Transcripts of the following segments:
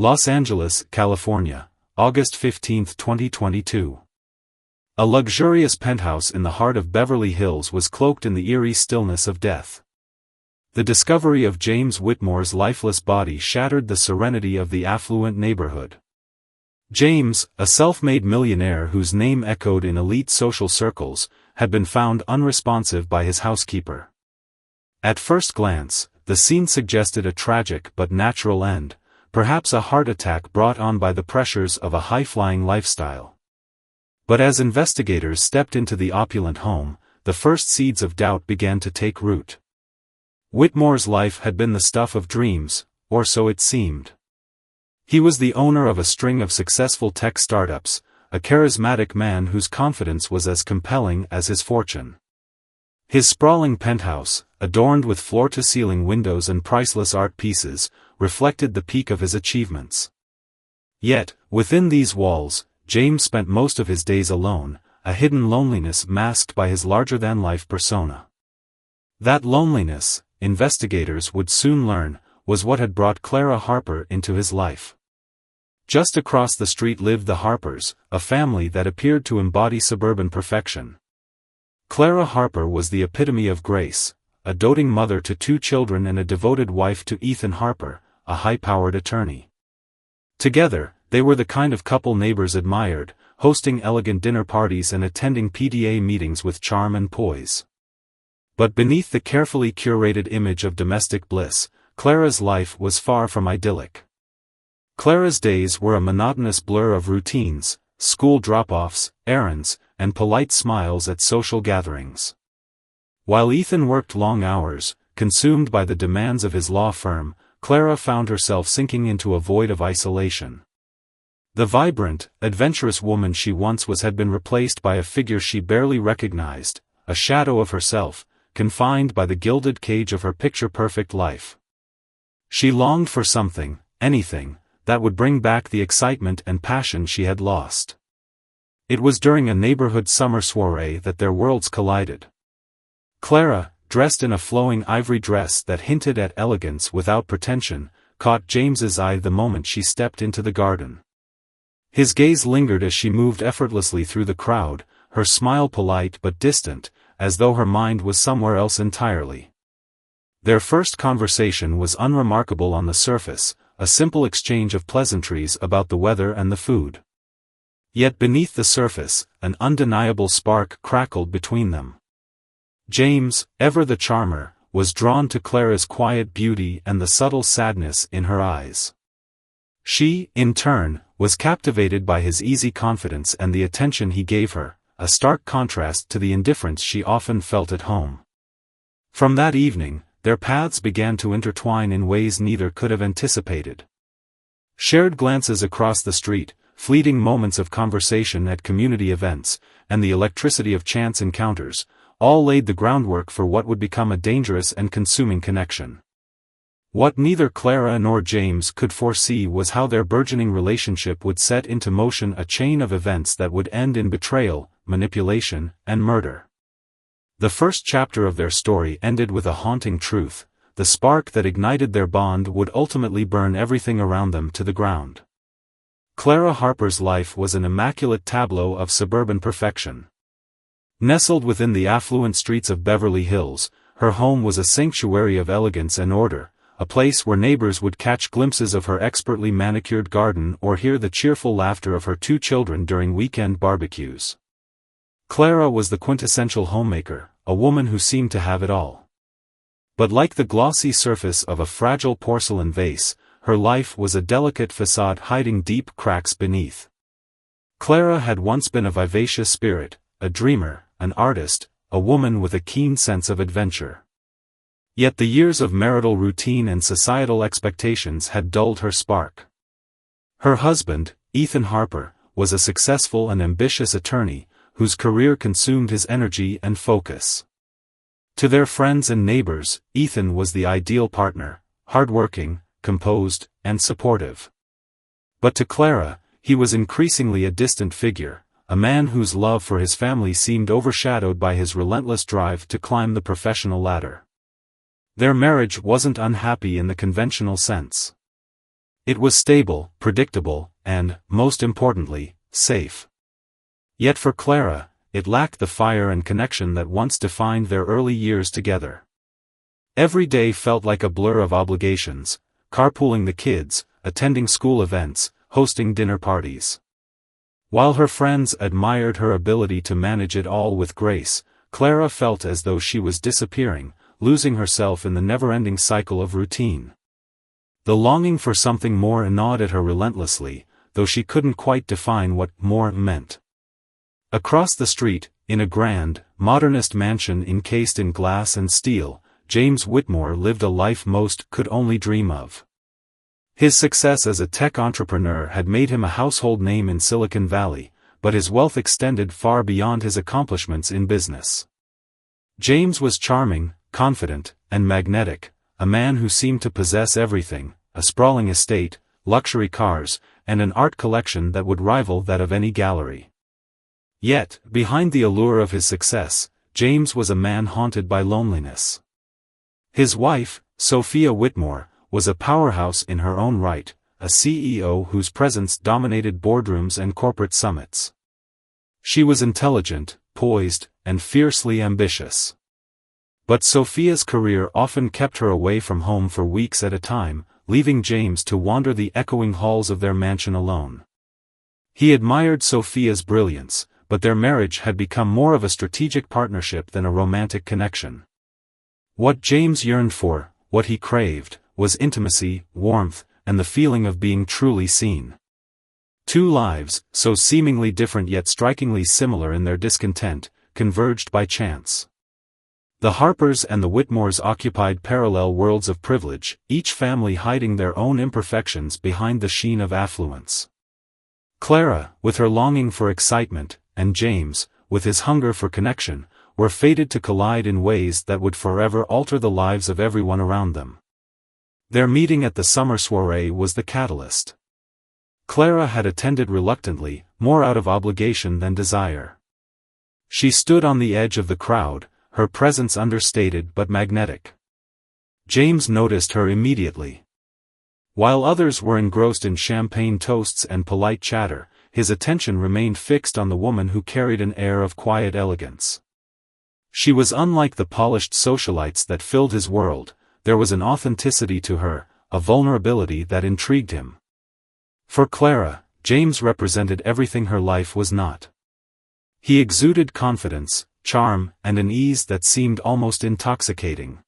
Los Angeles, California, August 15, 2022. A luxurious penthouse in the heart of Beverly Hills was cloaked in the eerie stillness of death. The discovery of James Whitmore's lifeless body shattered the serenity of the affluent neighborhood. James, a self-made millionaire whose name echoed in elite social circles, had been found unresponsive by his housekeeper. At first glance, the scene suggested a tragic but natural end, perhaps a heart attack brought on by the pressures of a high-flying lifestyle. But as investigators stepped into the opulent home, the first seeds of doubt began to take root. Whitmore's life had been the stuff of dreams, or so it seemed. He was the owner of a string of successful tech startups, a charismatic man whose confidence was as compelling as his fortune. His sprawling penthouse, adorned with floor-to-ceiling windows and priceless art pieces, reflected the peak of his achievements. Yet, within these walls, James spent most of his days alone, a hidden loneliness masked by his larger-than-life persona. That loneliness, investigators would soon learn, was what had brought Clara Harper into his life. Just across the street lived the Harpers, a family that appeared to embody suburban perfection. Clara Harper was the epitome of grace, a doting mother to 2 children and a devoted wife to Ethan Harper, a high-powered attorney. Together, they were the kind of couple neighbors admired, hosting elegant dinner parties and attending PTA meetings with charm and poise. But beneath the carefully curated image of domestic bliss, Clara's life was far from idyllic. Clara's days were a monotonous blur of routines, school drop-offs, errands, and polite smiles at social gatherings. While Ethan worked long hours, consumed by the demands of his law firm, Clara found herself sinking into a void of isolation. The vibrant, adventurous woman she once was had been replaced by a figure she barely recognized, a shadow of herself, confined by the gilded cage of her picture-perfect life. She longed for something, anything, that would bring back the excitement and passion she had lost. It was during a neighborhood summer soiree that their worlds collided. Clara, dressed in a flowing ivory dress that hinted at elegance without pretension, caught James's eye the moment she stepped into the garden. His gaze lingered as she moved effortlessly through the crowd, her smile polite but distant, as though her mind was somewhere else entirely. Their first conversation was unremarkable on the surface, a simple exchange of pleasantries about the weather and the food. Yet beneath the surface, an undeniable spark crackled between them. James, ever the charmer, was drawn to Clara's quiet beauty and the subtle sadness in her eyes. She, in turn, was captivated by his easy confidence and the attention he gave her, a stark contrast to the indifference she often felt at home. From that evening, their paths began to intertwine in ways neither could have anticipated. Shared glances across the street, fleeting moments of conversation at community events, and the electricity of chance encounters, all laid the groundwork for what would become a dangerous and consuming connection. What neither Clara nor James could foresee was how their burgeoning relationship would set into motion a chain of events that would end in betrayal, manipulation, and murder. The first chapter of their story ended with a haunting truth: the spark that ignited their bond would ultimately burn everything around them to the ground. Clara Harper's life was an immaculate tableau of suburban perfection. Nestled within the affluent streets of Beverly Hills, her home was a sanctuary of elegance and order, a place where neighbors would catch glimpses of her expertly manicured garden or hear the cheerful laughter of her 2 children during weekend barbecues. Clara was the quintessential homemaker, a woman who seemed to have it all. But like the glossy surface of a fragile porcelain vase, her life was a delicate facade hiding deep cracks beneath. Clara had once been a vivacious spirit, a dreamer, an artist, a woman with a keen sense of adventure. Yet the years of marital routine and societal expectations had dulled her spark. Her husband, Ethan Harper, was a successful and ambitious attorney, whose career consumed his energy and focus. To their friends and neighbors, Ethan was the ideal partner, hardworking, composed, and supportive. But to Clara, he was increasingly a distant figure, a man whose love for his family seemed overshadowed by his relentless drive to climb the professional ladder. Their marriage wasn't unhappy in the conventional sense. It was stable, predictable, and, most importantly, safe. Yet for Clara, it lacked the fire and connection that once defined their early years together. Every day felt like a blur of obligations, carpooling the kids, attending school events, hosting dinner parties. While her friends admired her ability to manage it all with grace, Clara felt as though she was disappearing, losing herself in the never-ending cycle of routine. The longing for something more gnawed at her relentlessly, though she couldn't quite define what more meant. Across the street, in a grand, modernist mansion encased in glass and steel, James Whitmore lived a life most could only dream of. His success as a tech entrepreneur had made him a household name in Silicon Valley, but his wealth extended far beyond his accomplishments in business. James was charming, confident, and magnetic, a man who seemed to possess everything: a sprawling estate, luxury cars, and an art collection that would rival that of any gallery. Yet, behind the allure of his success, James was a man haunted by loneliness. His wife, Sophia Whitmore, was a powerhouse in her own right, a CEO whose presence dominated boardrooms and corporate summits. She was intelligent, poised, and fiercely ambitious. But Sophia's career often kept her away from home for weeks at a time, leaving James to wander the echoing halls of their mansion alone. He admired Sophia's brilliance, but their marriage had become more of a strategic partnership than a romantic connection. What James yearned for, what he craved, was intimacy, warmth, and the feeling of being truly seen. Two lives, so seemingly different yet strikingly similar in their discontent, converged by chance. The Harpers and the Whitmores occupied parallel worlds of privilege, each family hiding their own imperfections behind the sheen of affluence. Clara, with her longing for excitement, and James, with his hunger for connection, were fated to collide in ways that would forever alter the lives of everyone around them. Their meeting at the summer soiree was the catalyst. Clara had attended reluctantly, more out of obligation than desire. She stood on the edge of the crowd, her presence understated but magnetic. James noticed her immediately. While others were engrossed in champagne toasts and polite chatter, his attention remained fixed on the woman who carried an air of quiet elegance. She was unlike the polished socialites that filled his world. There was an authenticity to her, a vulnerability that intrigued him. For Clara, James represented everything her life was not. He exuded confidence, charm, and an ease that seemed almost intoxicating.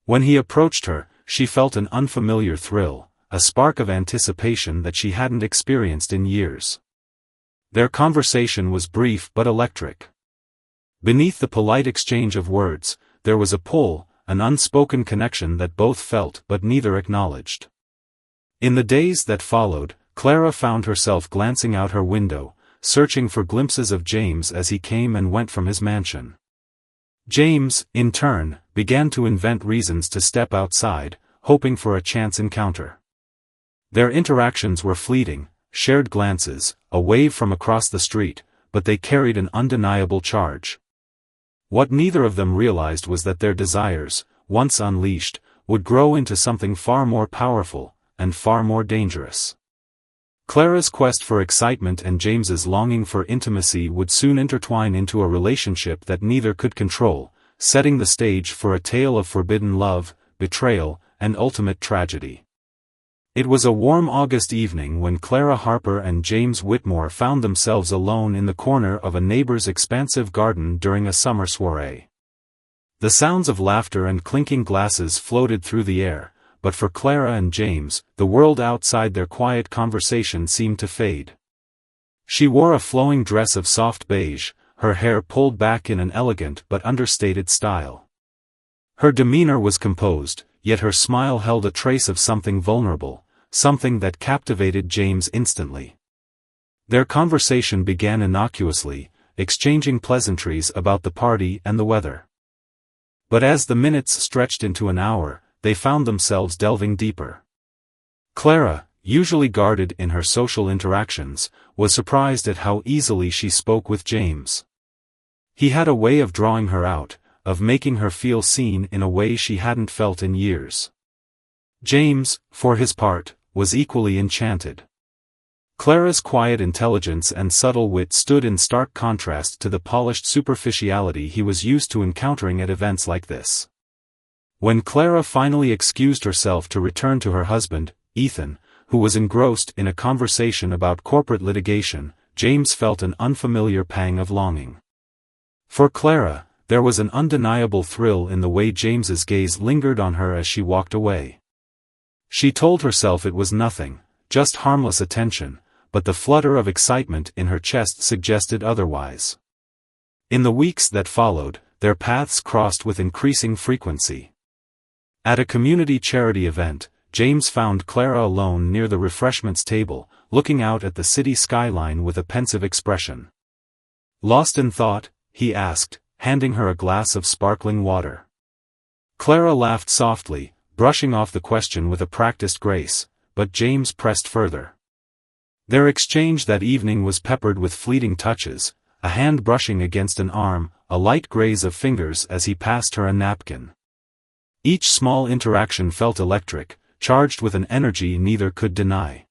When he approached her, she felt an unfamiliar thrill, a spark of anticipation that she hadn't experienced in years. Their conversation was brief but electric. Beneath the polite exchange of words, there was a pull, an unspoken connection that both felt but neither acknowledged. In the days that followed, Clara found herself glancing out her window, searching for glimpses of James as he came and went from his mansion. James, in turn, began to invent reasons to step outside, hoping for a chance encounter. Their interactions were fleeting, shared glances, a wave from across the street, but they carried an undeniable charge. What neither of them realized was that their desires, once unleashed, would grow into something far more powerful, and far more dangerous. Clara's quest for excitement and James's longing for intimacy would soon intertwine into a relationship that neither could control, setting the stage for a tale of forbidden love, betrayal, and ultimate tragedy. It was a warm August evening when Clara Harper and James Whitmore found themselves alone in the corner of a neighbor's expansive garden during a summer soiree. The sounds of laughter and clinking glasses floated through the air, but for Clara and James, the world outside their quiet conversation seemed to fade. She wore a flowing dress of soft beige, her hair pulled back in an elegant but understated style. Her demeanor was composed, yet her smile held a trace of something vulnerable, something that captivated James instantly. Their conversation began innocuously, exchanging pleasantries about the party and the weather. But as the minutes stretched into an hour, they found themselves delving deeper. Clara, usually guarded in her social interactions, was surprised at how easily she spoke with James. He had a way of drawing her out, of making her feel seen in a way she hadn't felt in years. James, for his part, was equally enchanted. Clara's quiet intelligence and subtle wit stood in stark contrast to the polished superficiality he was used to encountering at events like this. When Clara finally excused herself to return to her husband, Ethan, who was engrossed in a conversation about corporate litigation, James felt an unfamiliar pang of longing. For Clara, there was an undeniable thrill in the way James's gaze lingered on her as she walked away. She told herself it was nothing, just harmless attention, but the flutter of excitement in her chest suggested otherwise. In the weeks that followed, their paths crossed with increasing frequency. At a community charity event, James found Clara alone near the refreshments table, looking out at the city skyline with a pensive expression. "Lost in thought?" he asked, handing her a glass of sparkling water. Clara laughed softly, brushing off the question with a practiced grace, but James pressed further. Their exchange that evening was peppered with fleeting touches, a hand brushing against an arm, a light graze of fingers as he passed her a napkin. Each small interaction felt electric, charged with an energy neither could deny.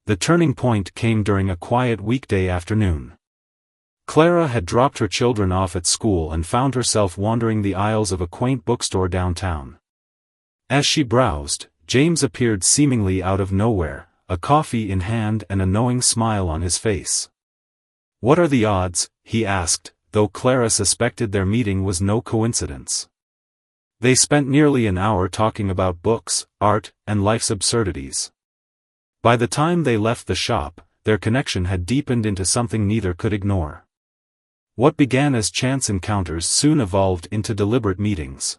The turning point came during a quiet weekday afternoon. Clara had dropped her children off at school and found herself wandering the aisles of a quaint bookstore downtown. As she browsed, James appeared seemingly out of nowhere, a coffee in hand and a knowing smile on his face. "What are the odds?" he asked, though Clara suspected their meeting was no coincidence. They spent nearly an hour talking about books, art, and life's absurdities. By the time they left the shop, their connection had deepened into something neither could ignore. What began as chance encounters soon evolved into deliberate meetings.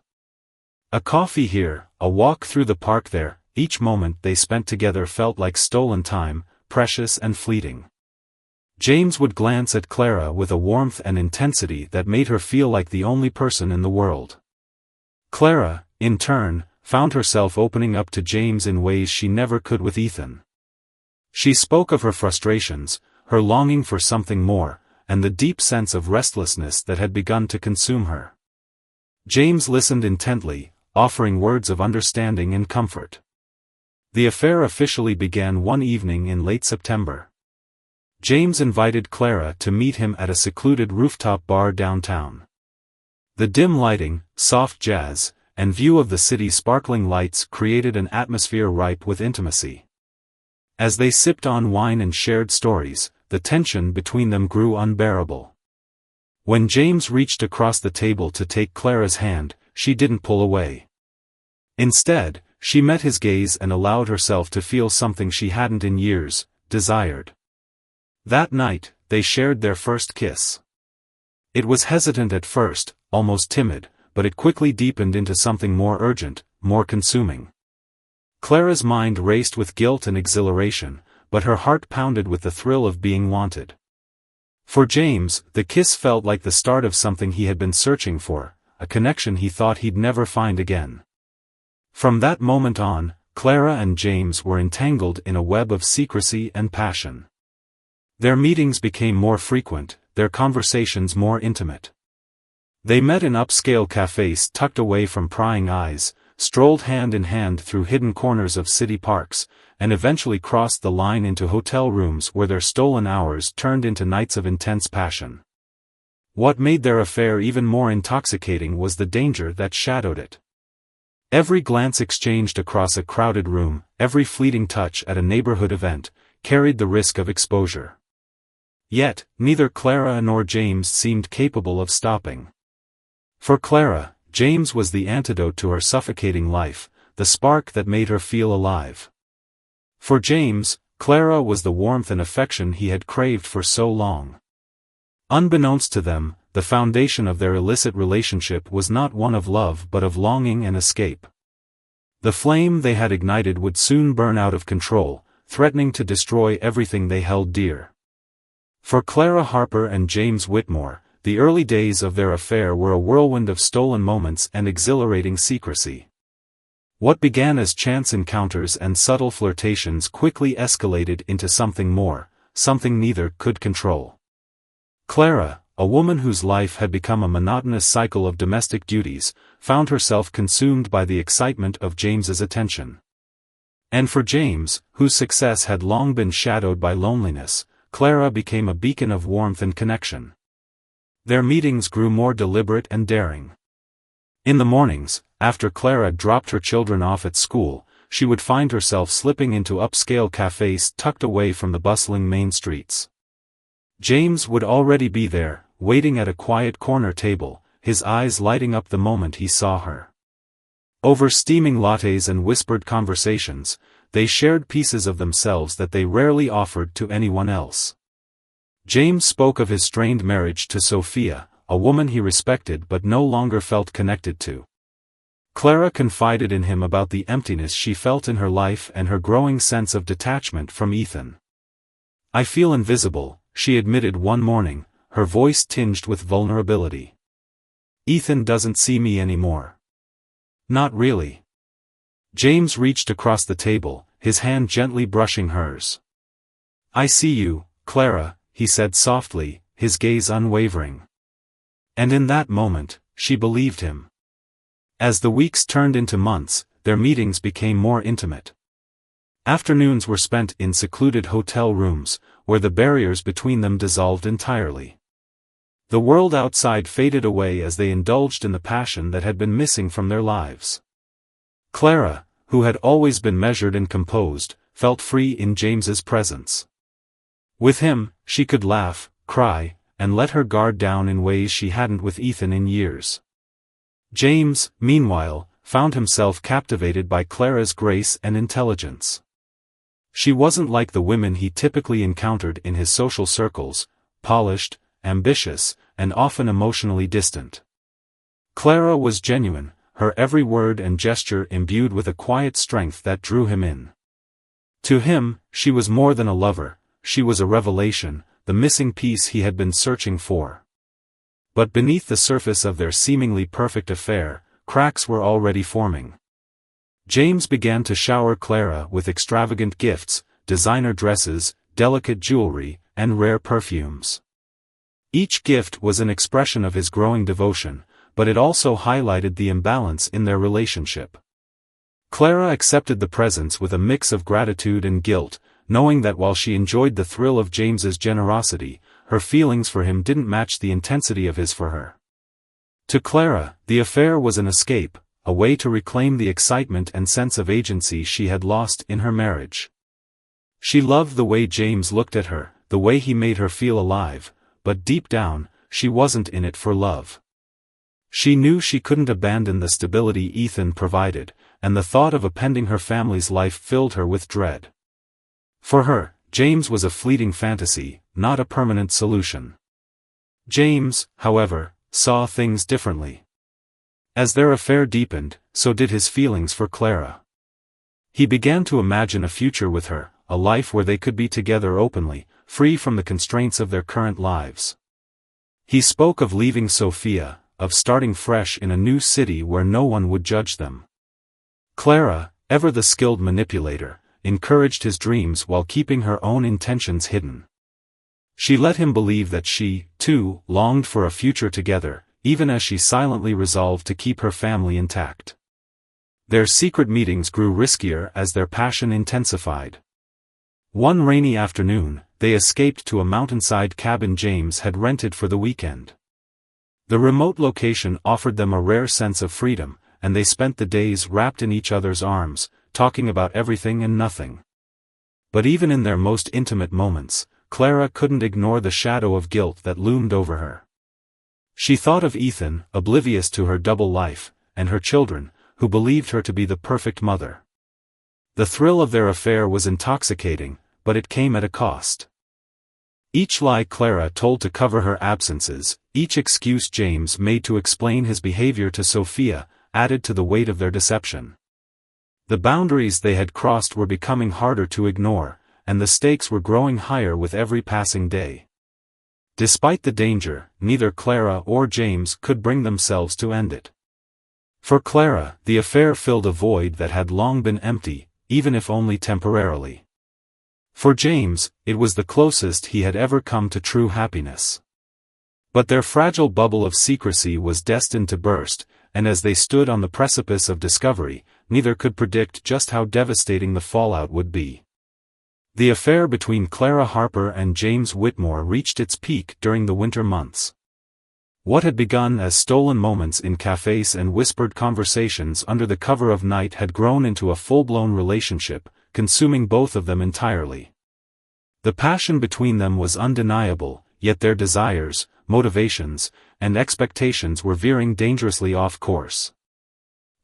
A coffee here, a walk through the park there, each moment they spent together felt like stolen time, precious and fleeting. James would glance at Clara with a warmth and intensity that made her feel like the only person in the world. Clara, in turn, found herself opening up to James in ways she never could with Ethan. She spoke of her frustrations, her longing for something more, and the deep sense of restlessness that had begun to consume her. James listened intently, offering words of understanding and comfort. The affair officially began one evening in late September. James invited Clara to meet him at a secluded rooftop bar downtown. The dim lighting, soft jazz, and view of the city's sparkling lights created an atmosphere ripe with intimacy. As they sipped on wine and shared stories, the tension between them grew unbearable. When James reached across the table to take Clara's hand, she didn't pull away. Instead, she met his gaze and allowed herself to feel something she hadn't in years, desired. That night, they shared their first kiss. It was hesitant at first, almost timid, but it quickly deepened into something more urgent, more consuming. Clara's mind raced with guilt and exhilaration, but her heart pounded with the thrill of being wanted. For James, the kiss felt like the start of something he had been searching for, a connection he thought he'd never find again. From that moment on, Clara and James were entangled in a web of secrecy and passion. Their meetings became more frequent, their conversations more intimate. They met in upscale cafes tucked away from prying eyes, strolled hand in hand through hidden corners of city parks, and eventually crossed the line into hotel rooms where their stolen hours turned into nights of intense passion. What made their affair even more intoxicating was the danger that shadowed it. Every glance exchanged across a crowded room, every fleeting touch at a neighborhood event, carried the risk of exposure. Yet, neither Clara nor James seemed capable of stopping. For Clara, James was the antidote to her suffocating life, the spark that made her feel alive. For James, Clara was the warmth and affection he had craved for so long. Unbeknownst to them, the foundation of their illicit relationship was not one of love but of longing and escape. The flame they had ignited would soon burn out of control, threatening to destroy everything they held dear. For Clara Harper and James Whitmore, the early days of their affair were a whirlwind of stolen moments and exhilarating secrecy. What began as chance encounters and subtle flirtations quickly escalated into something more, something neither could control. Clara, a woman whose life had become a monotonous cycle of domestic duties, found herself consumed by the excitement of James's attention. And for James, whose success had long been shadowed by loneliness, Clara became a beacon of warmth and connection. Their meetings grew more deliberate and daring. In the mornings, after Clara dropped her children off at school, she would find herself slipping into upscale cafes tucked away from the bustling main streets. James would already be there, waiting at a quiet corner table, his eyes lighting up the moment he saw her. Over steaming lattes and whispered conversations, they shared pieces of themselves that they rarely offered to anyone else. James spoke of his strained marriage to Sophia, a woman he respected but no longer felt connected to. Clara confided in him about the emptiness she felt in her life and her growing sense of detachment from Ethan. "I feel invisible," she admitted one morning, her voice tinged with vulnerability. "Ethan doesn't see me anymore." "Not really." James reached across the table, his hand gently brushing hers. "I see you, Clara," he said softly, his gaze unwavering. And in that moment, she believed him. As the weeks turned into months, their meetings became more intimate. Afternoons were spent in secluded hotel rooms, where the barriers between them dissolved entirely. The world outside faded away as they indulged in the passion that had been missing from their lives. Clara, who had always been measured and composed, felt free in James's presence. With him, she could laugh, cry, and let her guard down in ways she hadn't with Ethan in years. James, meanwhile, found himself captivated by Clara's grace and intelligence. She wasn't like the women he typically encountered in his social circles, polished, ambitious, and often emotionally distant. Clara was genuine, her every word and gesture imbued with a quiet strength that drew him in. To him, she was more than a lover, she was a revelation, the missing piece he had been searching for. But beneath the surface of their seemingly perfect affair, cracks were already forming. James began to shower Clara with extravagant gifts, designer dresses, delicate jewelry, and rare perfumes. Each gift was an expression of his growing devotion, but it also highlighted the imbalance in their relationship. Clara accepted the presents with a mix of gratitude and guilt, knowing that while she enjoyed the thrill of James's generosity, her feelings for him didn't match the intensity of his for her. To Clara, the affair was an escape, a way to reclaim the excitement and sense of agency she had lost in her marriage. She loved the way James looked at her, the way he made her feel alive, but deep down, she wasn't in it for love. She knew she couldn't abandon the stability Ethan provided, and the thought of upending her family's life filled her with dread. For her, James was a fleeting fantasy, not a permanent solution. James, however, saw things differently. As their affair deepened, so did his feelings for Clara. He began to imagine a future with her, a life where they could be together openly, free from the constraints of their current lives. He spoke of leaving Sophia, of starting fresh in a new city where no one would judge them. Clara, ever the skilled manipulator, encouraged his dreams while keeping her own intentions hidden. She let him believe that she, too, longed for a future together, even as she silently resolved to keep her family intact. Their secret meetings grew riskier as their passion intensified. One rainy afternoon, they escaped to a mountainside cabin James had rented for the weekend. The remote location offered them a rare sense of freedom, and they spent the days wrapped in each other's arms, talking about everything and nothing. But even in their most intimate moments, Clara couldn't ignore the shadow of guilt that loomed over her. She thought of Ethan, oblivious to her double life, and her children, who believed her to be the perfect mother. The thrill of their affair was intoxicating, but it came at a cost. Each lie Clara told to cover her absences, each excuse James made to explain his behavior to Sophia, added to the weight of their deception. The boundaries they had crossed were becoming harder to ignore, and the stakes were growing higher with every passing day. Despite the danger, neither Clara or James could bring themselves to end it. For Clara, the affair filled a void that had long been empty, even if only temporarily. For James, it was the closest he had ever come to true happiness. But their fragile bubble of secrecy was destined to burst, and as they stood on the precipice of discovery, neither could predict just how devastating the fallout would be. The affair between Clara Harper and James Whitmore reached its peak during the winter months. What had begun as stolen moments in cafes and whispered conversations under the cover of night had grown into a full-blown relationship, consuming both of them entirely. The passion between them was undeniable, yet their desires, motivations, and expectations were veering dangerously off course.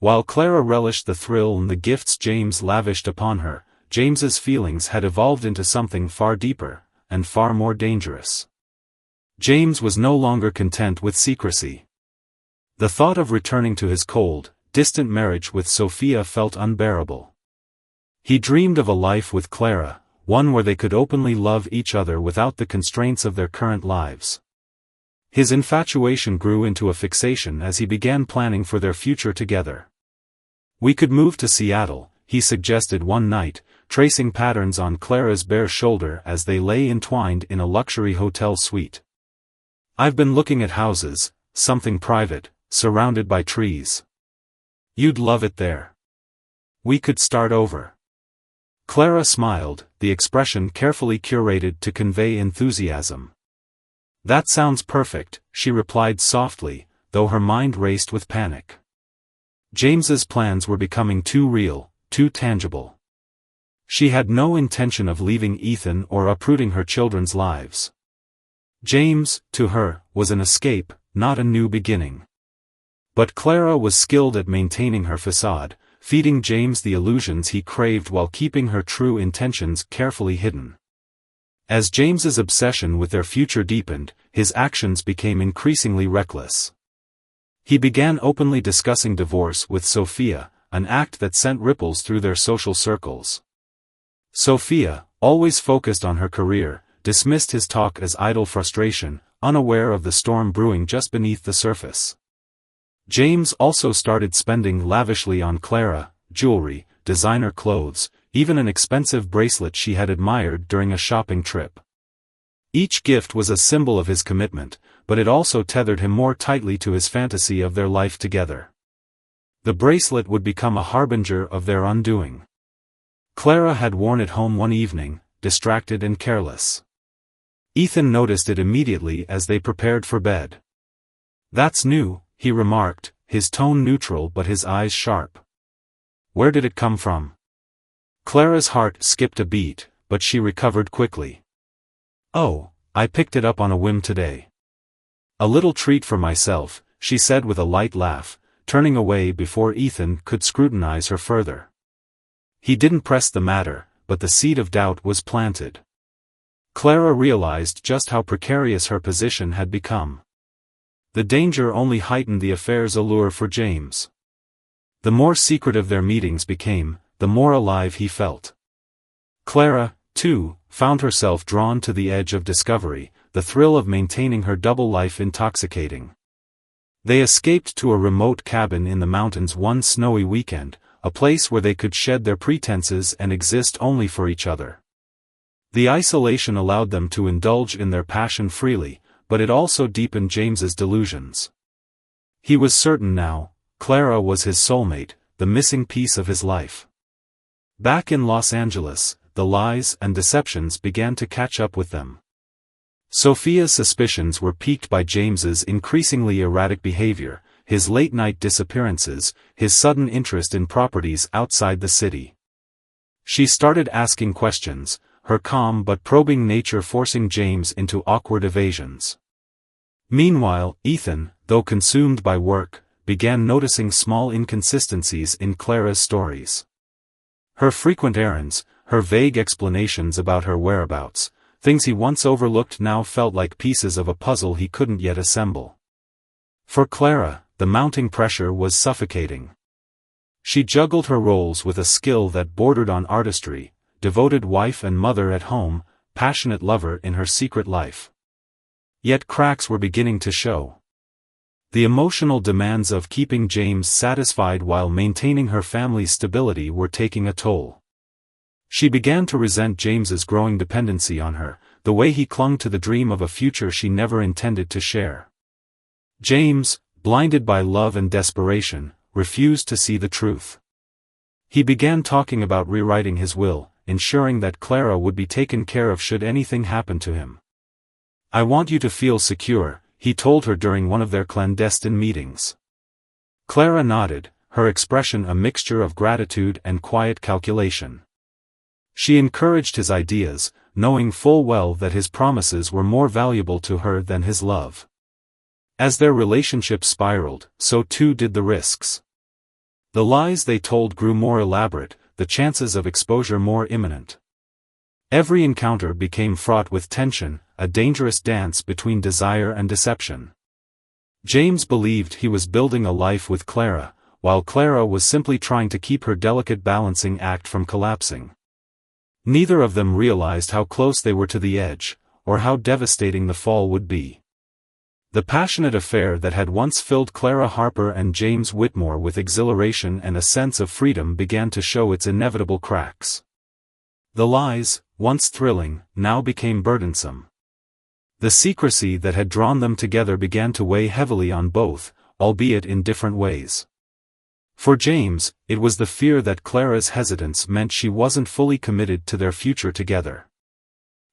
While Clara relished the thrill and the gifts James lavished upon her, James's feelings had evolved into something far deeper, and far more dangerous. James was no longer content with secrecy. The thought of returning to his cold, distant marriage with Sophia felt unbearable. He dreamed of a life with Clara, one where they could openly love each other without the constraints of their current lives. His infatuation grew into a fixation as he began planning for their future together. "We could move to Seattle," he suggested one night, tracing patterns on Clara's bare shoulder as they lay entwined in a luxury hotel suite. "I've been looking at houses, something private, surrounded by trees. You'd love it there. We could start over." Clara smiled, the expression carefully curated to convey enthusiasm. "That sounds perfect," she replied softly, though her mind raced with panic. James's plans were becoming too real, too tangible. She had no intention of leaving Ethan or uprooting her children's lives. James, to her, was an escape, not a new beginning. But Clara was skilled at maintaining her facade, feeding James the illusions he craved while keeping her true intentions carefully hidden. As James's obsession with their future deepened, his actions became increasingly reckless. He began openly discussing divorce with Sophia, an act that sent ripples through their social circles. Sophia, always focused on her career, dismissed his talk as idle frustration, unaware of the storm brewing just beneath the surface. James also started spending lavishly on Clara, jewelry, designer clothes, even an expensive bracelet she had admired during a shopping trip. Each gift was a symbol of his commitment, but it also tethered him more tightly to his fantasy of their life together. The bracelet would become a harbinger of their undoing. Clara had worn it home one evening, distracted and careless. Ethan noticed it immediately as they prepared for bed. "That's new," he remarked, his tone neutral but his eyes sharp. "Where did it come from?" Clara's heart skipped a beat, but she recovered quickly. "Oh, I picked it up on a whim today. A little treat for myself," she said with a light laugh, turning away before Ethan could scrutinize her further. He didn't press the matter, but the seed of doubt was planted. Clara realized just how precarious her position had become. The danger only heightened the affair's allure for James. The more secretive their meetings became, the more alive he felt. Clara, too, found herself drawn to the edge of discovery, the thrill of maintaining her double life intoxicating. They escaped to a remote cabin in the mountains one snowy weekend, a place where they could shed their pretenses and exist only for each other. The isolation allowed them to indulge in their passion freely, but it also deepened James's delusions. He was certain now, Clara was his soulmate, the missing piece of his life. Back in Los Angeles, the lies and deceptions began to catch up with them. Sophia's suspicions were piqued by James's increasingly erratic behavior, his late-night disappearances, his sudden interest in properties outside the city. She started asking questions, her calm but probing nature forcing James into awkward evasions. Meanwhile, Ethan, though consumed by work, began noticing small inconsistencies in Clara's stories. Her frequent errands, her vague explanations about her whereabouts, things he once overlooked now felt like pieces of a puzzle he couldn't yet assemble. For Clara, the mounting pressure was suffocating. She juggled her roles with a skill that bordered on artistry, devoted wife and mother at home, passionate lover in her secret life. Yet cracks were beginning to show. The emotional demands of keeping James satisfied while maintaining her family's stability were taking a toll. She began to resent James's growing dependency on her, the way he clung to the dream of a future she never intended to share. James, blinded by love and desperation, refused to see the truth. He began talking about rewriting his will, ensuring that Clara would be taken care of should anything happen to him. "I want you to feel secure," he told her during one of their clandestine meetings. Clara nodded, her expression a mixture of gratitude and quiet calculation. She encouraged his ideas, knowing full well that his promises were more valuable to her than his love. As their relationship spiraled, so too did the risks. The lies they told grew more elaborate, the chances of exposure more imminent. Every encounter became fraught with tension, a dangerous dance between desire and deception. James believed he was building a life with Clara, while Clara was simply trying to keep her delicate balancing act from collapsing. Neither of them realized how close they were to the edge, or how devastating the fall would be. The passionate affair that had once filled Clara Harper and James Whitmore with exhilaration and a sense of freedom began to show its inevitable cracks. The lies, once thrilling, now became burdensome. The secrecy that had drawn them together began to weigh heavily on both, albeit in different ways. For James, it was the fear that Clara's hesitance meant she wasn't fully committed to their future together.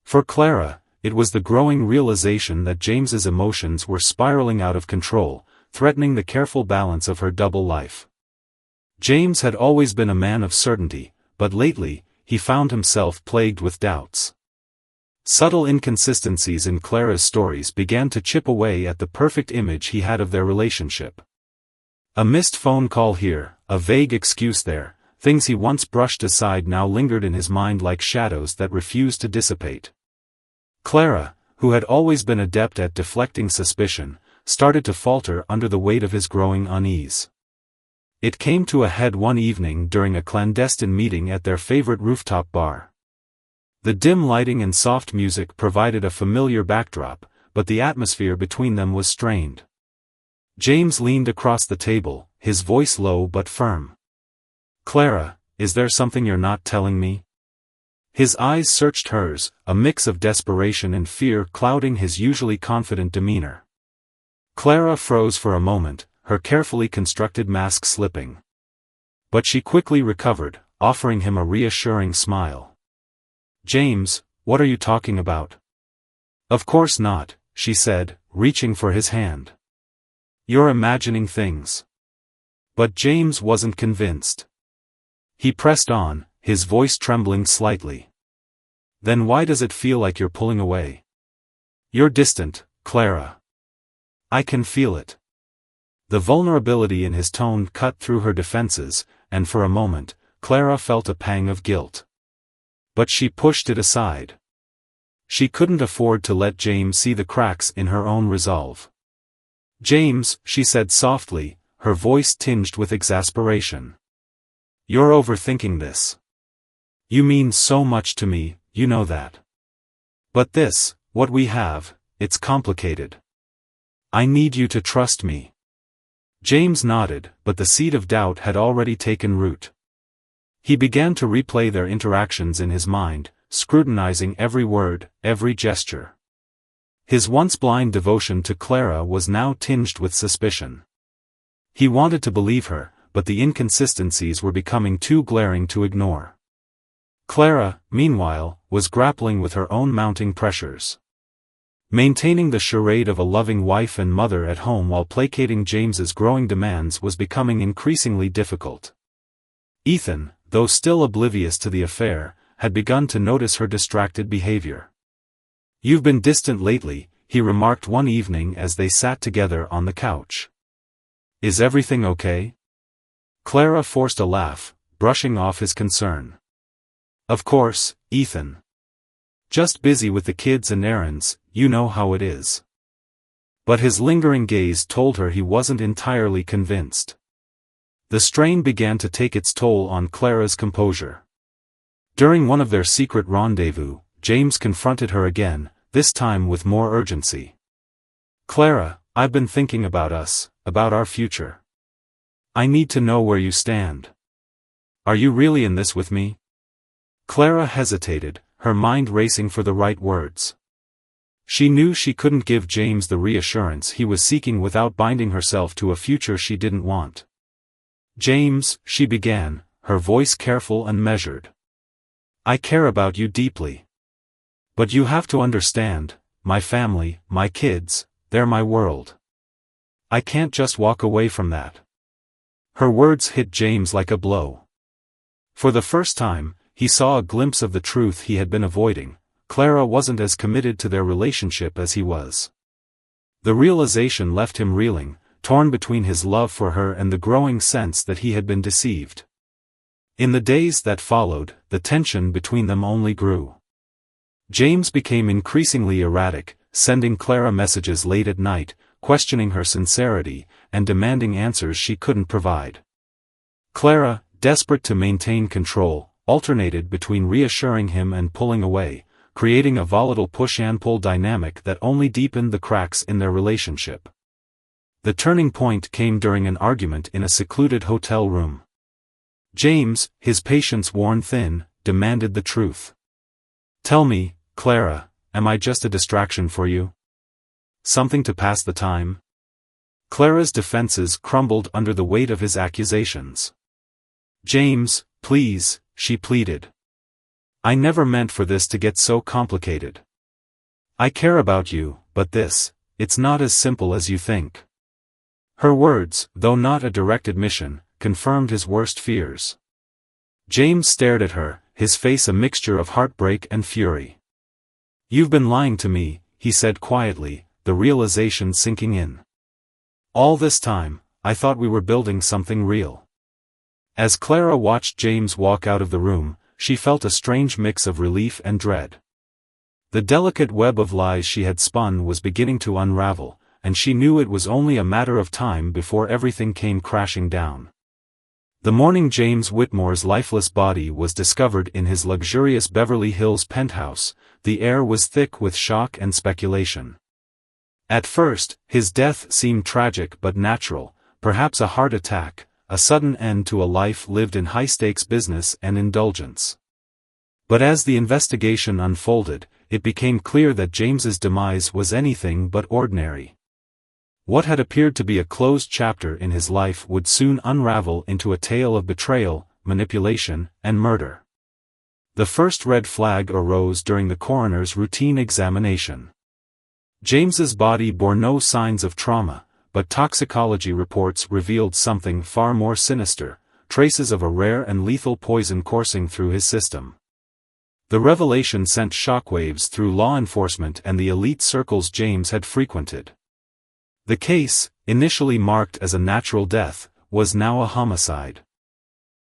For Clara, it was the growing realization that James's emotions were spiraling out of control, threatening the careful balance of her double life. James had always been a man of certainty, but lately, he found himself plagued with doubts. Subtle inconsistencies in Clara's stories began to chip away at the perfect image he had of their relationship. A missed phone call here, a vague excuse there, things he once brushed aside now lingered in his mind like shadows that refused to dissipate. Clara, who had always been adept at deflecting suspicion, started to falter under the weight of his growing unease. It came to a head one evening during a clandestine meeting at their favorite rooftop bar. The dim lighting and soft music provided a familiar backdrop, but the atmosphere between them was strained. James leaned across the table, his voice low but firm. "Clara, is there something you're not telling me?" His eyes searched hers, a mix of desperation and fear clouding his usually confident demeanor. Clara froze for a moment, her carefully constructed mask slipping. But she quickly recovered, offering him a reassuring smile. "James, what are you talking about?" "Of course not," she said, reaching for his hand. "You're imagining things." But James wasn't convinced. He pressed on, his voice trembling slightly. "Then why does it feel like you're pulling away? You're distant, Clara. I can feel it." The vulnerability in his tone cut through her defenses, and for a moment, Clara felt a pang of guilt. But she pushed it aside. She couldn't afford to let James see the cracks in her own resolve. "James," she said softly, her voice tinged with exasperation. "You're overthinking this. You mean so much to me, you know that. But this, what we have, it's complicated. I need you to trust me." James nodded, but the seed of doubt had already taken root. He began to replay their interactions in his mind, scrutinizing every word, every gesture. His once blind devotion to Clara was now tinged with suspicion. He wanted to believe her, but the inconsistencies were becoming too glaring to ignore. Clara, meanwhile, was grappling with her own mounting pressures. Maintaining the charade of a loving wife and mother at home while placating James's growing demands was becoming increasingly difficult. Ethan, though still oblivious to the affair, had begun to notice her distracted behavior. "You've been distant lately," he remarked one evening as they sat together on the couch. "Is everything okay?" Clara forced a laugh, brushing off his concern. "Of course, Ethan. Just busy with the kids and errands, you know how it is." But his lingering gaze told her he wasn't entirely convinced. The strain began to take its toll on Clara's composure. During one of their secret rendezvous, James confronted her again, this time with more urgency. "Clara, I've been thinking about us, about our future. I need to know where you stand. Are you really in this with me?" Clara hesitated, her mind racing for the right words. She knew she couldn't give James the reassurance he was seeking without binding herself to a future she didn't want. "James," she began, her voice careful and measured. "I care about you deeply. But you have to understand, my family, my kids, they're my world. I can't just walk away from that." Her words hit James like a blow. For the first time, he saw a glimpse of the truth he had been avoiding. Clara wasn't as committed to their relationship as he was. The realization left him reeling, torn between his love for her and the growing sense that he had been deceived. In the days that followed, the tension between them only grew. James became increasingly erratic, sending Clara messages late at night, questioning her sincerity, and demanding answers she couldn't provide. Clara, desperate to maintain control, alternated between reassuring him and pulling away, creating a volatile push-and-pull dynamic that only deepened the cracks in their relationship. The turning point came during an argument in a secluded hotel room. James, his patience worn thin, demanded the truth. "Tell me, Clara, am I just a distraction for you? Something to pass the time?" Clara's defenses crumbled under the weight of his accusations. "James, please," she pleaded. "I never meant for this to get so complicated. I care about you, but it's not as simple as you think." Her words, though not a direct admission, confirmed his worst fears. James stared at her, his face a mixture of heartbreak and fury. "You've been lying to me," he said quietly, the realization sinking in. "All this time, I thought we were building something real." As Clara watched James walk out of the room, she felt a strange mix of relief and dread. The delicate web of lies she had spun was beginning to unravel, and she knew it was only a matter of time before everything came crashing down. The morning James Whitmore's lifeless body was discovered in his luxurious Beverly Hills penthouse, the air was thick with shock and speculation. At first, his death seemed tragic but natural, perhaps a heart attack, a sudden end to a life lived in high-stakes business and indulgence. But as the investigation unfolded, it became clear that James's demise was anything but ordinary. What had appeared to be a closed chapter in his life would soon unravel into a tale of betrayal, manipulation, and murder. The first red flag arose during the coroner's routine examination. James's body bore no signs of trauma, but toxicology reports revealed something far more sinister, traces of a rare and lethal poison coursing through his system. The revelation sent shockwaves through law enforcement and the elite circles James had frequented. The case, initially marked as a natural death, was now a homicide.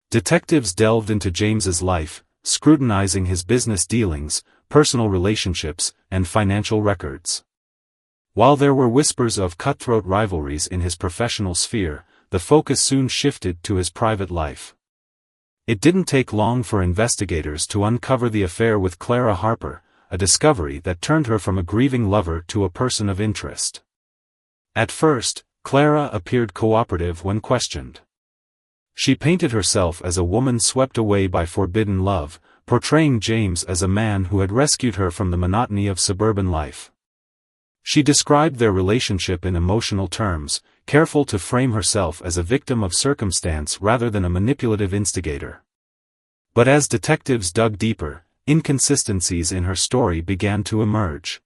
Detectives delved into James's life, scrutinizing his business dealings, personal relationships, and financial records. While there were whispers of cutthroat rivalries in his professional sphere, the focus soon shifted to his private life. It didn't take long for investigators to uncover the affair with Clara Harper, a discovery that turned her from a grieving lover to a person of interest. At first, Clara appeared cooperative when questioned. She painted herself as a woman swept away by forbidden love, portraying James as a man who had rescued her from the monotony of suburban life. She described their relationship in emotional terms, careful to frame herself as a victim of circumstance rather than a manipulative instigator. But as detectives dug deeper, inconsistencies in her story began to emerge.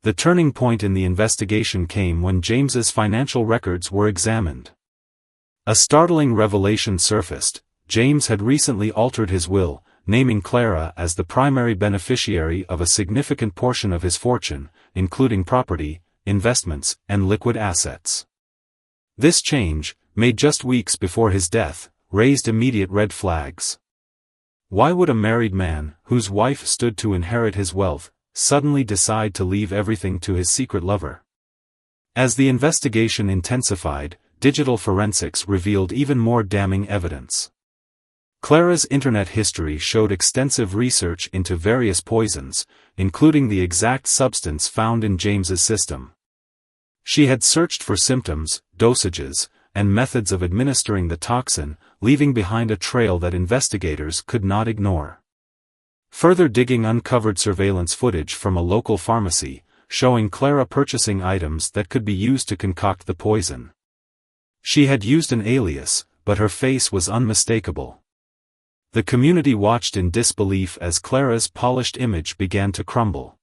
The turning point in the investigation came when James's financial records were examined. A startling revelation surfaced: James had recently altered his will, naming Clara as the primary beneficiary of a significant portion of his fortune, including property, investments, and liquid assets. This change, made just weeks before his death, raised immediate red flags. Why would a married man, whose wife stood to inherit his wealth, suddenly decide to leave everything to his secret lover? As the investigation intensified, digital forensics revealed even more damning evidence. Clara's internet history showed extensive research into various poisons, including the exact substance found in James's system. She had searched for symptoms, dosages, and methods of administering the toxin, leaving behind a trail that investigators could not ignore. Further digging uncovered surveillance footage from a local pharmacy, showing Clara purchasing items that could be used to concoct the poison. She had used an alias, but her face was unmistakable. The community watched in disbelief as Clara's polished image began to crumble.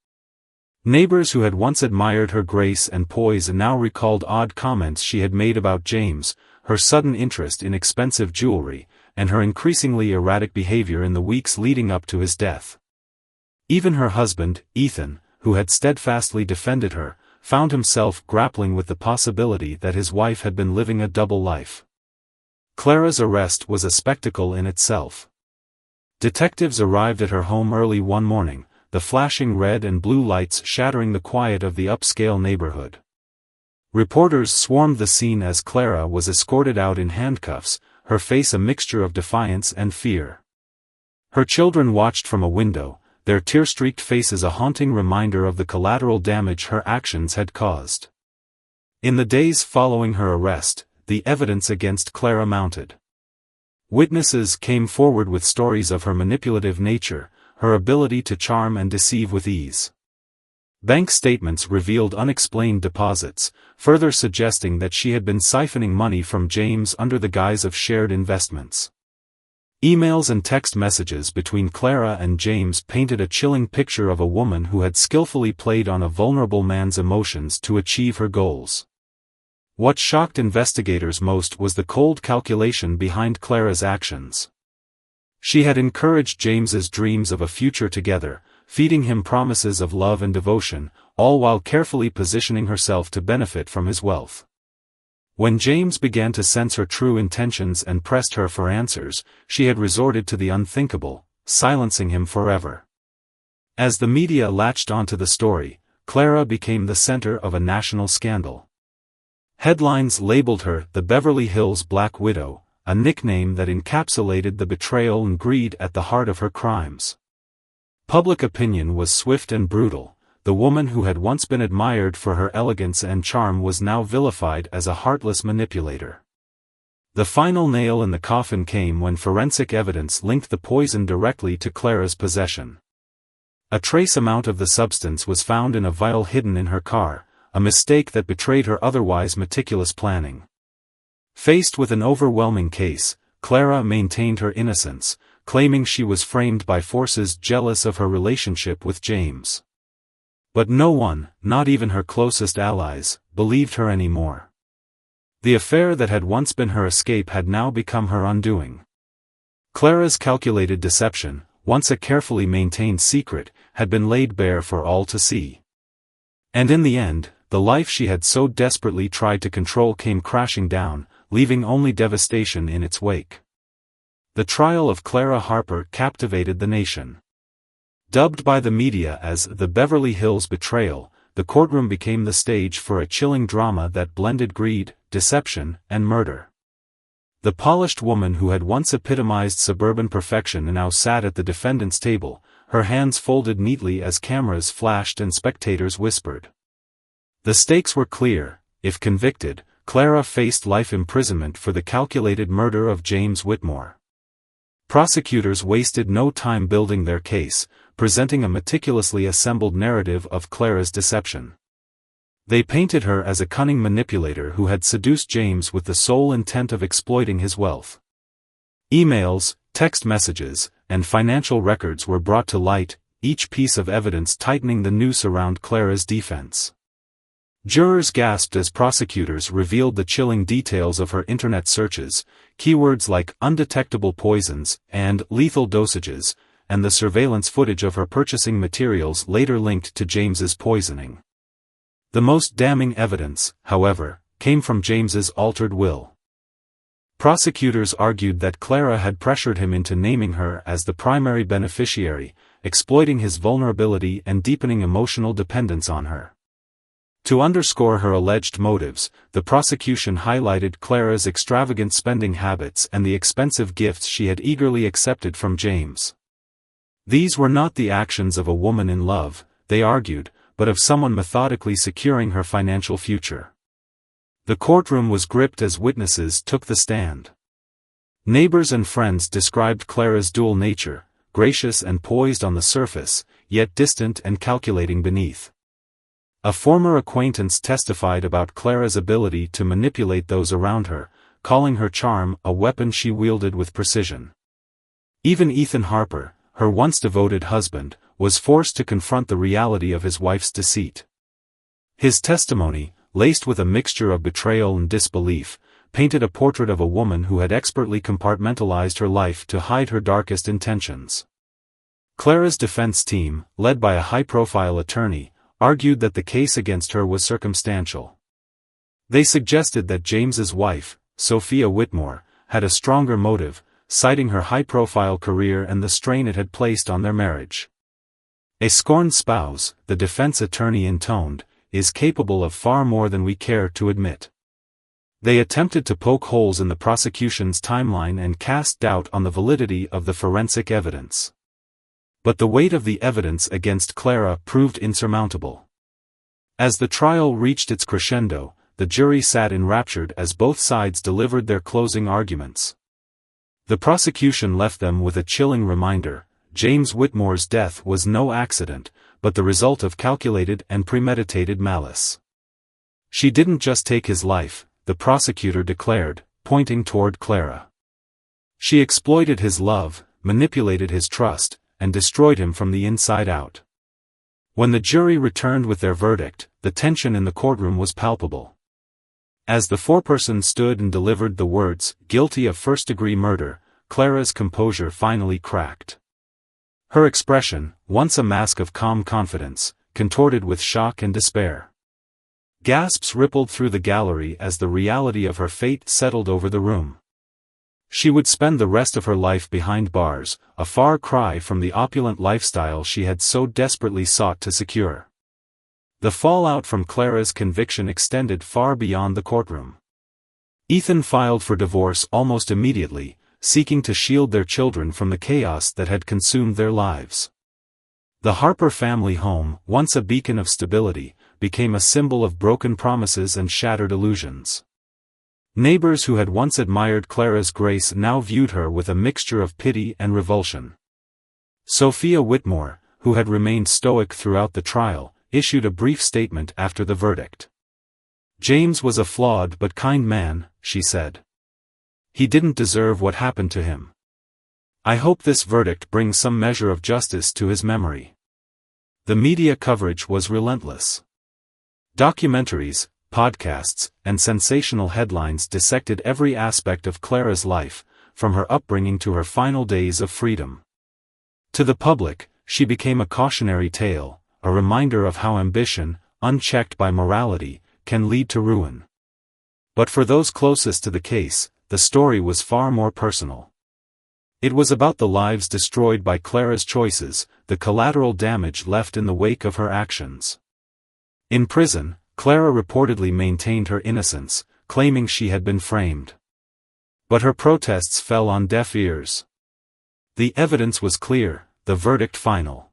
Neighbors who had once admired her grace and poise now recalled odd comments she had made about James, her sudden interest in expensive jewelry, and her increasingly erratic behavior in the weeks leading up to his death. Even her husband, Ethan, who had steadfastly defended her, found himself grappling with the possibility that his wife had been living a double life. Clara's arrest was a spectacle in itself. Detectives arrived at her home early one morning, the flashing red and blue lights shattering the quiet of the upscale neighborhood. Reporters swarmed the scene as Clara was escorted out in handcuffs, her face a mixture of defiance and fear. Her children watched from a window, their tear-streaked faces a haunting reminder of the collateral damage her actions had caused. In the days following her arrest, the evidence against Clara mounted. Witnesses came forward with stories of her manipulative nature, her ability to charm and deceive with ease. Bank statements revealed unexplained deposits, further suggesting that she had been siphoning money from James under the guise of shared investments. Emails and text messages between Clara and James painted a chilling picture of a woman who had skillfully played on a vulnerable man's emotions to achieve her goals. What shocked investigators most was the cold calculation behind Clara's actions. She had encouraged James's dreams of a future together, feeding him promises of love and devotion, all while carefully positioning herself to benefit from his wealth. When James began to sense her true intentions and pressed her for answers, she had resorted to the unthinkable, silencing him forever. As the media latched onto the story, Clara became the center of a national scandal. Headlines labeled her the Beverly Hills Black Widow, a nickname that encapsulated the betrayal and greed at the heart of her crimes. Public opinion was swift and brutal. The woman who had once been admired for her elegance and charm was now vilified as a heartless manipulator. The final nail in the coffin came when forensic evidence linked the poison directly to Clara's possession. A trace amount of the substance was found in a vial hidden in her car, a mistake that betrayed her otherwise meticulous planning. Faced with an overwhelming case, Clara maintained her innocence, claiming she was framed by forces jealous of her relationship with James. But no one, not even her closest allies, believed her anymore. The affair that had once been her escape had now become her undoing. Clara's calculated deception, once a carefully maintained secret, had been laid bare for all to see. And in the end, the life she had so desperately tried to control came crashing down, leaving only devastation in its wake. The trial of Clara Harper captivated the nation. Dubbed by the media as the Beverly Hills Betrayal, the courtroom became the stage for a chilling drama that blended greed, deception, and murder. The polished woman who had once epitomized suburban perfection now sat at the defendant's table, her hands folded neatly as cameras flashed and spectators whispered. The stakes were clear. If convicted, Clara faced life imprisonment for the calculated murder of James Whitmore. Prosecutors wasted no time building their case, presenting a meticulously assembled narrative of Clara's deception. They painted her as a cunning manipulator who had seduced James with the sole intent of exploiting his wealth. Emails, text messages, and financial records were brought to light, each piece of evidence tightening the noose around Clara's defense. Jurors gasped as prosecutors revealed the chilling details of her internet searches, keywords like undetectable poisons and lethal dosages, and the surveillance footage of her purchasing materials later linked to James's poisoning. The most damning evidence, however, came from James's altered will. Prosecutors argued that Clara had pressured him into naming her as the primary beneficiary, exploiting his vulnerability and deepening emotional dependence on her. To underscore her alleged motives, the prosecution highlighted Clara's extravagant spending habits and the expensive gifts she had eagerly accepted from James. These were not the actions of a woman in love, they argued, but of someone methodically securing her financial future. The courtroom was gripped as witnesses took the stand. Neighbors and friends described Clara's dual nature, gracious and poised on the surface, yet distant and calculating beneath. A former acquaintance testified about Clara's ability to manipulate those around her, calling her charm a weapon she wielded with precision. Even Ethan Harper, her once devoted husband, was forced to confront the reality of his wife's deceit. His testimony, laced with a mixture of betrayal and disbelief, painted a portrait of a woman who had expertly compartmentalized her life to hide her darkest intentions. Clara's defense team, led by a high-profile attorney, argued that the case against her was circumstantial. They suggested that James's wife, Sophia Whitmore, had a stronger motive, citing her high-profile career and the strain it had placed on their marriage. A scorned spouse, the defense attorney intoned, is capable of far more than we care to admit. They attempted to poke holes in the prosecution's timeline and cast doubt on the validity of the forensic evidence. But the weight of the evidence against Clara proved insurmountable. As the trial reached its crescendo, the jury sat enraptured as both sides delivered their closing arguments. The prosecution left them with a chilling reminder: James Whitmore's death was no accident, but the result of calculated and premeditated malice. She didn't just take his life, the prosecutor declared, pointing toward Clara. She exploited his love, manipulated his trust, and destroyed him from the inside out. When the jury returned with their verdict, the tension in the courtroom was palpable. As the foreperson stood and delivered the words, "guilty of first-degree murder," Clara's composure finally cracked. Her expression, once a mask of calm confidence, contorted with shock and despair. Gasps rippled through the gallery as the reality of her fate settled over the room. She would spend the rest of her life behind bars, a far cry from the opulent lifestyle she had so desperately sought to secure. The fallout from Clara's conviction extended far beyond the courtroom. Ethan filed for divorce almost immediately, seeking to shield their children from the chaos that had consumed their lives. The Harper family home, once a beacon of stability, became a symbol of broken promises and shattered illusions. Neighbors who had once admired Clara's grace now viewed her with a mixture of pity and revulsion. Sophia Whitmore, who had remained stoic throughout the trial, issued a brief statement after the verdict. "James was a flawed but kind man," she said. "He didn't deserve what happened to him. I hope this verdict brings some measure of justice to his memory." The media coverage was relentless. Documentaries, podcasts, and sensational headlines dissected every aspect of Clara's life, from her upbringing to her final days of freedom. To the public, she became a cautionary tale, a reminder of how ambition, unchecked by morality, can lead to ruin. But for those closest to the case, the story was far more personal. It was about the lives destroyed by Clara's choices, the collateral damage left in the wake of her actions. In prison, Clara reportedly maintained her innocence, claiming she had been framed. But her protests fell on deaf ears. The evidence was clear, the verdict final.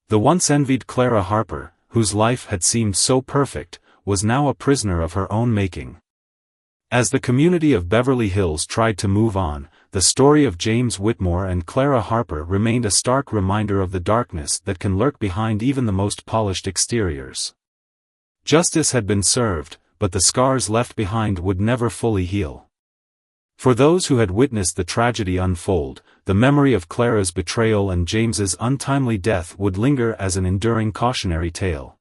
The once envied Clara Harper, whose life had seemed so perfect, was now a prisoner of her own making. As the community of Beverly Hills tried to move on, the story of James Whitmore and Clara Harper remained a stark reminder of the darkness that can lurk behind even the most polished exteriors. Justice had been served, but the scars left behind would never fully heal. For those who had witnessed the tragedy unfold, the memory of Clara's betrayal and James's untimely death would linger as an enduring cautionary tale.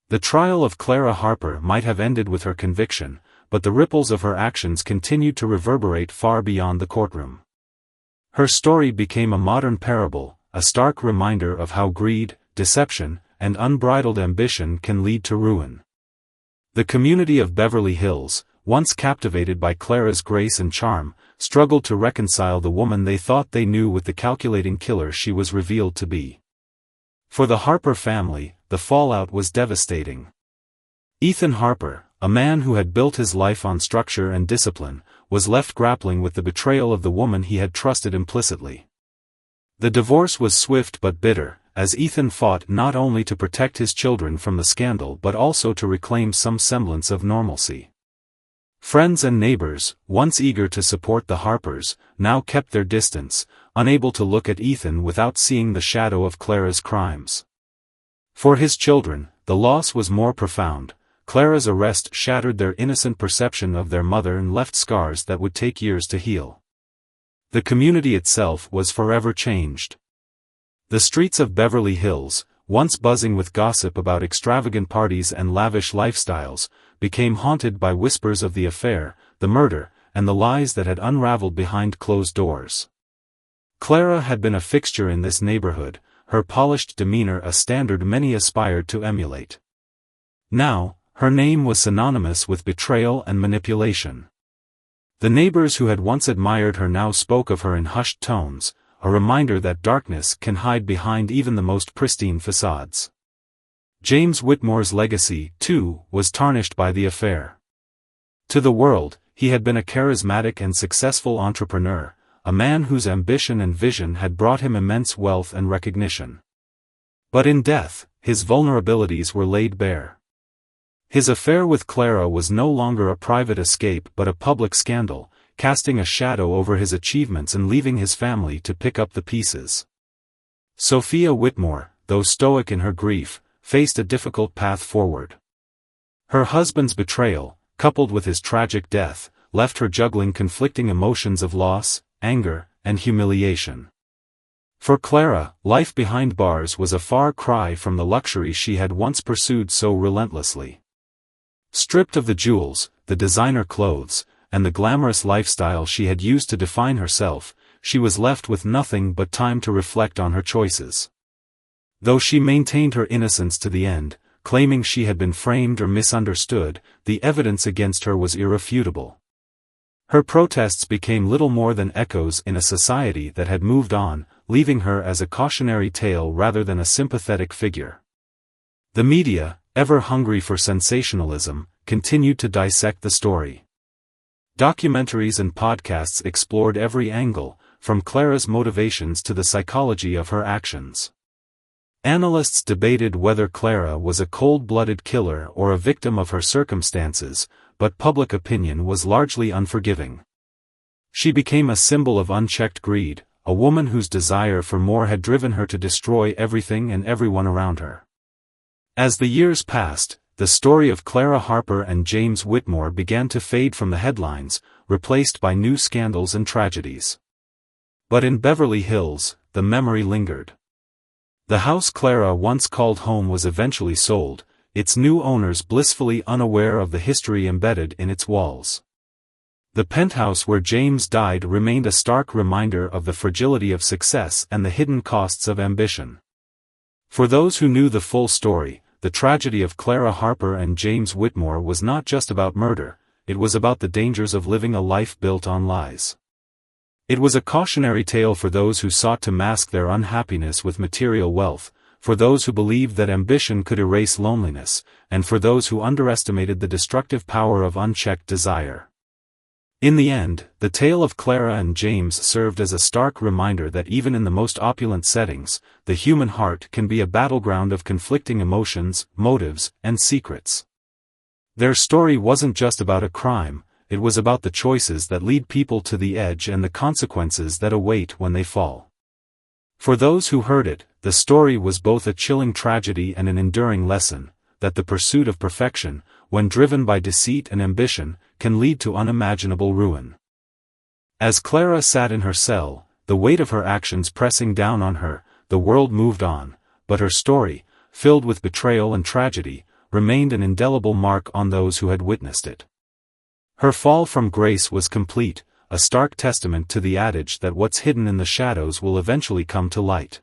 The trial of Clara Harper might have ended with her conviction, but the ripples of her actions continued to reverberate far beyond the courtroom. Her story became a modern parable, a stark reminder of how greed, deception, and unbridled ambition can lead to ruin. The community of Beverly Hills, once captivated by Clara's grace and charm, struggled to reconcile the woman they thought they knew with the calculating killer she was revealed to be. For the Harper family, the fallout was devastating. Ethan Harper, a man who had built his life on structure and discipline, was left grappling with the betrayal of the woman he had trusted implicitly. The divorce was swift but bitter, as Ethan fought not only to protect his children from the scandal but also to reclaim some semblance of normalcy. Friends and neighbors, once eager to support the Harpers, now kept their distance, unable to look at Ethan without seeing the shadow of Clara's crimes. For his children, the loss was more profound. Clara's arrest shattered their innocent perception of their mother and left scars that would take years to heal. The community itself was forever changed. The streets of Beverly Hills, once buzzing with gossip about extravagant parties and lavish lifestyles, became haunted by whispers of the affair, the murder, and the lies that had unraveled behind closed doors. Clara had been a fixture in this neighborhood, her polished demeanor a standard many aspired to emulate. Now, her name was synonymous with betrayal and manipulation. The neighbors who had once admired her now spoke of her in hushed tones, a reminder that darkness can hide behind even the most pristine facades. James Whitmore's legacy, too, was tarnished by the affair. To the world, he had been a charismatic and successful entrepreneur, a man whose ambition and vision had brought him immense wealth and recognition. But in death, his vulnerabilities were laid bare. His affair with Clara was no longer a private escape but a public scandal, casting a shadow over his achievements and leaving his family to pick up the pieces. Sophia Whitmore, though stoic in her grief, faced a difficult path forward. Her husband's betrayal, coupled with his tragic death, left her juggling conflicting emotions of loss, anger, and humiliation. For Clara, life behind bars was a far cry from the luxury she had once pursued so relentlessly. Stripped of the jewels, the designer clothes, and the glamorous lifestyle she had used to define herself, she was left with nothing but time to reflect on her choices. Though she maintained her innocence to the end, claiming she had been framed or misunderstood, the evidence against her was irrefutable. Her protests became little more than echoes in a society that had moved on, leaving her as a cautionary tale rather than a sympathetic figure. The media, ever hungry for sensationalism, continued to dissect the story. Documentaries and podcasts explored every angle, from Clara's motivations to the psychology of her actions. Analysts debated whether Clara was a cold-blooded killer or a victim of her circumstances, but public opinion was largely unforgiving. She became a symbol of unchecked greed, a woman whose desire for more had driven her to destroy everything and everyone around her. As the years passed, the story of Clara Harper and James Whitmore began to fade from the headlines, replaced by new scandals and tragedies. But in Beverly Hills, the memory lingered. The house Clara once called home was eventually sold, its new owners blissfully unaware of the history embedded in its walls. The penthouse where James died remained a stark reminder of the fragility of success and the hidden costs of ambition. For those who knew the full story, the tragedy of Clara Harper and James Whitmore was not just about murder, it was about the dangers of living a life built on lies. It was a cautionary tale for those who sought to mask their unhappiness with material wealth, for those who believed that ambition could erase loneliness, and for those who underestimated the destructive power of unchecked desire. In the end, the tale of Clara and James served as a stark reminder that even in the most opulent settings, the human heart can be a battleground of conflicting emotions, motives, and secrets. Their story wasn't just about a crime, it was about the choices that lead people to the edge and the consequences that await when they fall. For those who heard it, the story was both a chilling tragedy and an enduring lesson, that the pursuit of perfection, when driven by deceit and ambition, can lead to unimaginable ruin. As Clara sat in her cell, the weight of her actions pressing down on her, the world moved on, but her story, filled with betrayal and tragedy, remained an indelible mark on those who had witnessed it. Her fall from grace was complete, a stark testament to the adage that what's hidden in the shadows will eventually come to light.